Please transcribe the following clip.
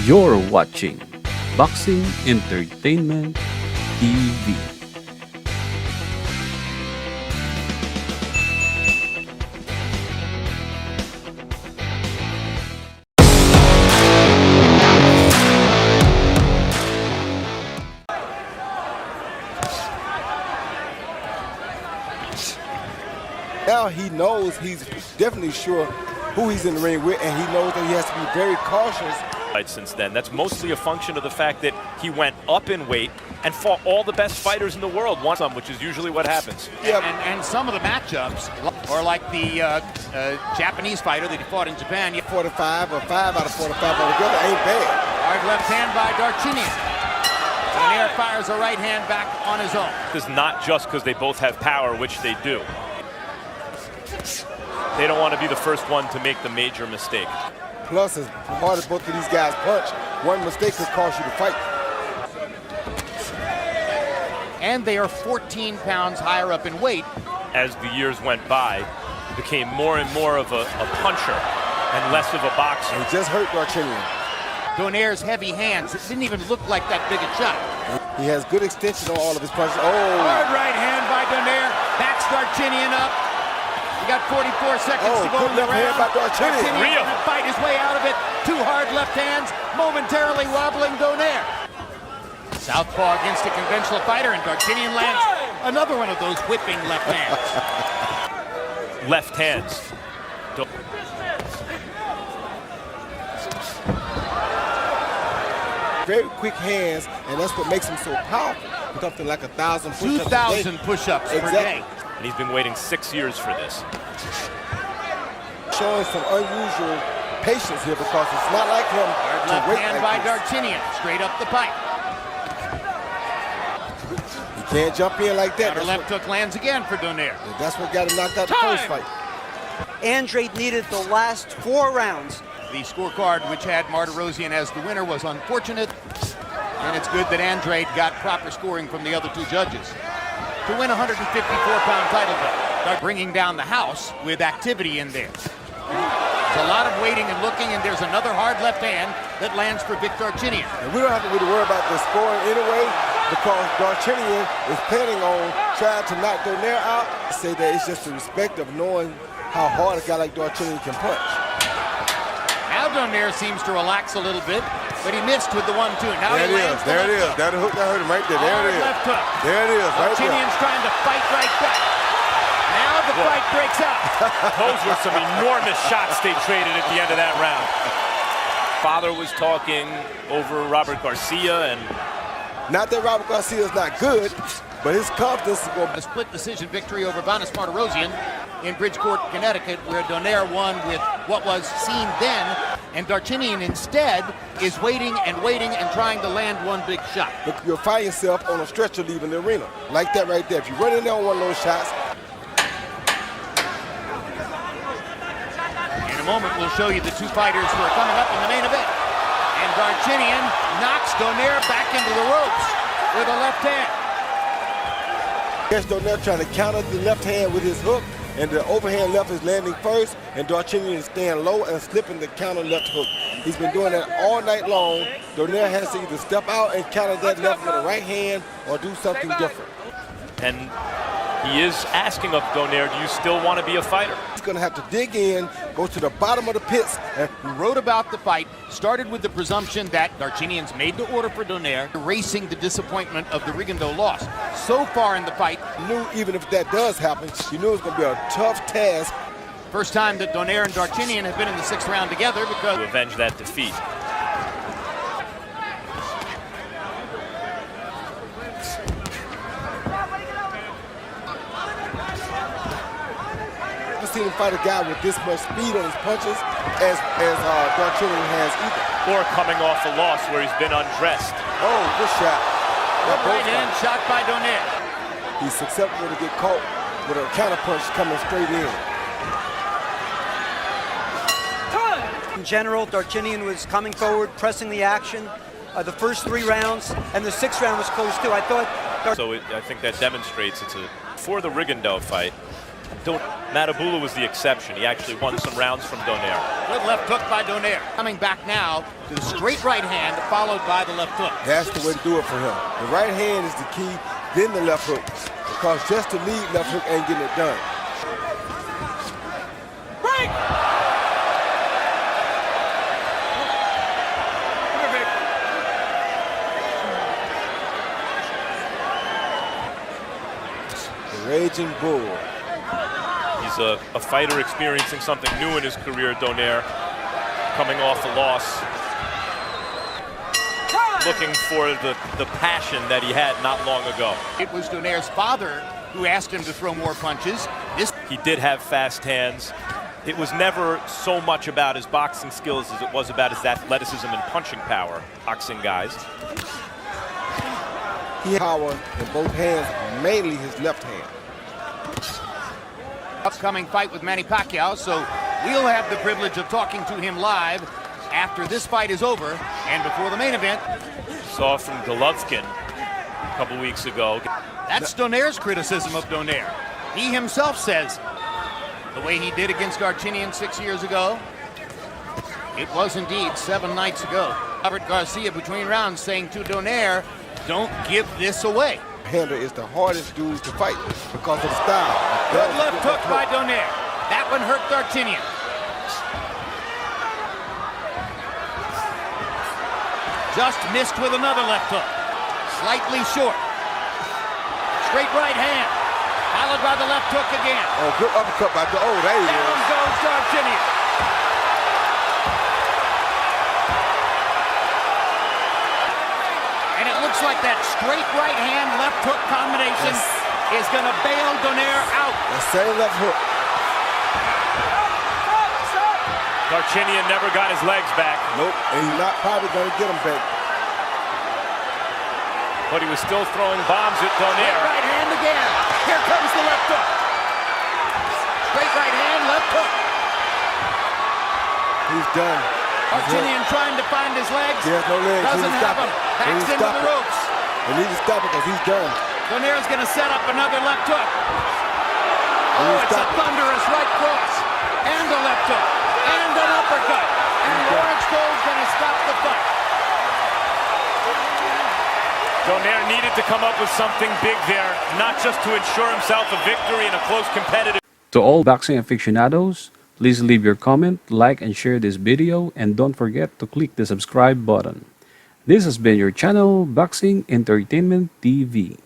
You're watching Boxing Entertainment TV. Now he knows, he's definitely sure who he's in the ring with, and he knows that he has to be very cautious. Since then, that's mostly a function of the fact that he went up in weight and fought all the best fighters in the world, which is usually what happens. Yeah. And some of the matchups are like the Japanese fighter that he fought in Japan. 45 or 5 out of 45 altogether ain't bad. Hard left hand by Darchinyan. Donaire fires a right hand back on his own. It's not just because they both have power, which they do. They don't want to be the first one to make the major mistake. Plus, as hard as both of these guys punch, one mistake could cost you the fight. And they are 14 pounds higher up in weight. As the years went by, he became more and more of a puncher and less of a boxer. He just hurt Darchinyan. Donaire's heavy hands, it didn't even look like that big a shot. He has good extension on all of his punches. Oh! Hard right hand by Donaire, backs Darchinyan up. He got 44 seconds to go in the left hand by round. Darchinyan. Darchinyan to fight his way out of it. Two hard left hands, momentarily wobbling Donaire. Southpaw against a conventional fighter, and Darchinyan lands another one of those whipping left hands. Left hands. Very quick hands, and that's what makes him so powerful. Something like 1,000 push-ups 2,000 push-ups per day. And he's been waiting 6 years for this. Showing some unusual patience here because it's not like him Hard to left wait hand like by this. Darchinyan, straight up the pipe. He can't jump in like that. Counter left hook lands again for Donaire. That's what got him knocked out the first fight. Andrade needed the last 4 rounds. The scorecard, which had Martirosyan as the winner, was unfortunate. And it's good that Andrade got proper scoring from the other two judges to win a 154-pound title bout, bringing down the house with activity in there. There's a lot of waiting and looking, and there's another hard left hand that lands for Vic Darchinyan. And we don't have to really worry about the scoring anyway because Darchinyan is planning on trying to knock Donaire out. I say that it's just the respect of knowing how hard a guy like Darchinyan can punch. Now Donaire seems to relax a little bit, but he missed with the 1-2. Now There he it is, lands the there it left is. That hook that hurt him right there. There Hard it is. left hook. There it is, right there. Darchinyan's trying to fight right back. Now the fight breaks out. Those were some enormous shots they traded at the end of that round. Father was talking over Robert Garcia, and Not that Robert Garcia is not good, but his confidence is going A split decision victory over Martirosyan in Bridgeport, Connecticut, where Donaire won with what was seen then, and Darchinyan instead is waiting and trying to land one big shot. But you'll find yourself on a stretcher leaving the arena. Like that right there. If you run in there on one of those shots. In a moment, we'll show you the two fighters who are coming up in the main event. And Darchinyan knocks Donaire back into the ropes with a left hand. Here's Donaire trying to counter the left hand with his hook, and the overhand left is landing first, and Darchinyan is staying low and slipping the counter left hook. He's been doing that all night long. Donaire has to either step out and counter that left with a right hand or do something different. and he is asking of Donaire, do you still want to be a fighter? He's going to have to dig in, go to the bottom of the pits. And We wrote about the fight, started with the presumption that Darchinyan's made to order for Donaire, erasing the disappointment of the Rigondeaux loss. So far in the fight, knew even if that does happen, you knew it was going to be a tough task. first time that Donaire and Darchinyan have been in the 6th round together because To avenge that defeat. I've seen him fight a guy with this much speed on his punches as Darchinyan has either. Or coming off a loss where he's been undressed. Oh, good shot. That both right hand shot by Donaire. He's susceptible to get caught with a counter punch coming straight in. In general, Darchinyan was coming forward, pressing the action. The first 3 rounds, and the 6th round was close too. I thought So I think that demonstrates for the Rigondeaux fight, Matabula was the exception. He actually won some rounds from Donaire. Good left hook by Donaire. Coming back now to the straight right hand, followed by the left hook. That's the way to do it for him. The right hand is the key, then the left hook. Because just to lead left hook ain't getting it done. Break! The Raging Bull. He's a fighter experiencing something new in his career, Donaire, coming off a loss. Looking for the passion that he had not long ago. It was Donaire's father who asked him to throw more punches. He did have fast hands. It was never so much about his boxing skills as it was about his athleticism and punching power, boxing guys. He had power in both hands, mainly his left hand. Upcoming fight with Manny Pacquiao, so we'll have the privilege of talking to him live after this fight is over and before the main event. Saw from Golovkin a couple weeks ago. That's Donaire's criticism of Donaire. He himself says the way he did against Darchinyan 6 years ago, it was indeed 7 nights ago. Robert Garcia between rounds saying to Donaire, don't give this away. Hander is the hardest dude to fight because of the style. Good left hook by Donaire. That one hurt Darchinyan. Just missed with another left hook. Slightly short. Straight right hand. Followed by the left hook again. Oh, good uppercut by the. Oh, there he is. Down goes Darchinyan. And it looks like that straight right hand left hook combination is going to bail Donaire out. The same left hook. Darchinyan never got his legs back. Nope, and he's not probably going to get them back. But he was still throwing bombs at Donaire. Right hand again. Here comes the left hook. Straight right hand, left hook. He's done. Darchinyan trying to find his legs. He has no legs. Doesn't have them. Backs into the ropes. They need to stop it because he's done. Donaire's going to set up another left hook. Oh, it's a thunderous right cross. And a left hook. And an uppercut. And Lawrence Cole's going to stop the fight. Donaire needed to come up with something big there, not just to ensure himself a victory in a close competitive. To all boxing aficionados, please leave your comment, like and share this video, and don't forget to click the subscribe button. This has been your channel, Boxing Entertainment TV.